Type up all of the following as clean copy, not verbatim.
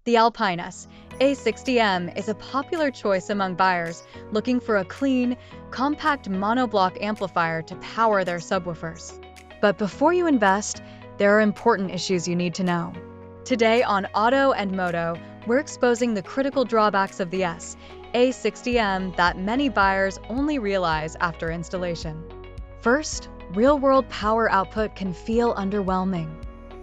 The Alpine S-A60M is a popular choice among buyers looking for a clean, compact monoblock amplifier to power their subwoofers. But before you invest, there are important issues you need to know. Today on Auto and Moto, we're exposing the critical drawbacks of the S-A60M that many buyers only realize after installation. First, real-world power output can feel underwhelming.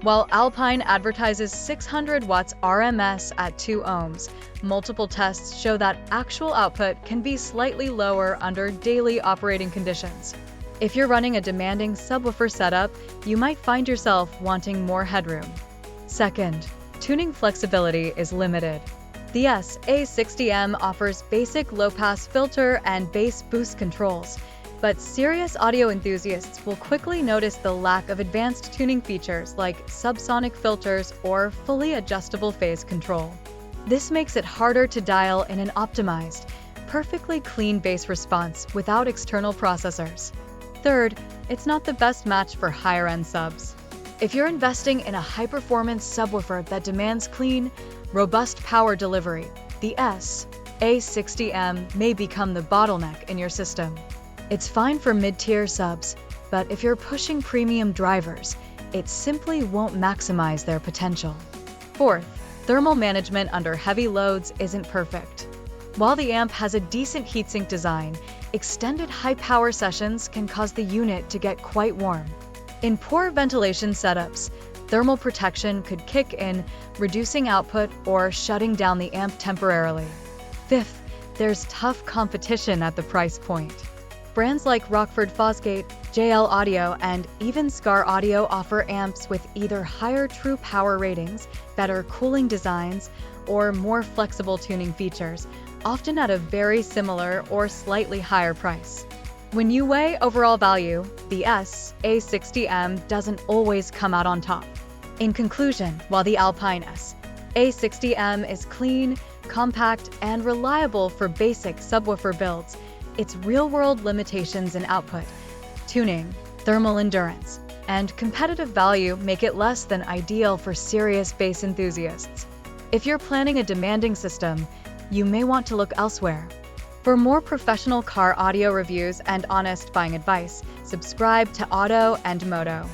While Alpine advertises 600 watts RMS at 2 ohms, multiple tests show that actual output can be slightly lower under daily operating conditions. If you're running a demanding subwoofer setup, you might find yourself wanting more headroom. Second, tuning flexibility is limited. The S-A60M offers basic low-pass filter and bass boost controls, but serious audio enthusiasts will quickly notice the lack of advanced tuning features like subsonic filters or fully adjustable phase control. This makes it harder to dial in an optimized, perfectly clean bass response without external processors. Third, it's not the best match for higher-end subs. If you're investing in a high-performance subwoofer that demands clean, robust power delivery, the S-A60M may become the bottleneck in your system. It's fine for mid-tier subs, but if you're pushing premium drivers, it simply won't maximize their potential. Fourth, thermal management under heavy loads isn't perfect. While the amp has a decent heatsink design, extended high-power sessions can cause the unit to get quite warm. In poor ventilation setups, thermal protection could kick in, reducing output or shutting down the amp temporarily. Fifth, there's tough competition at the price point. Brands like Rockford Fosgate, JL Audio, and even Scar Audio offer amps with either higher true power ratings, better cooling designs, or more flexible tuning features, often at a very similar or slightly higher price. When you weigh overall value, the S-A60M doesn't always come out on top. In conclusion, while the Alpine S-A60M is clean, compact, and reliable for basic subwoofer builds, its real-world limitations in output, tuning, thermal endurance, and competitive value make it less than ideal for serious bass enthusiasts. If you're planning a demanding system, you may want to look elsewhere. For more professional car audio reviews and honest buying advice, subscribe to Auto and Moto.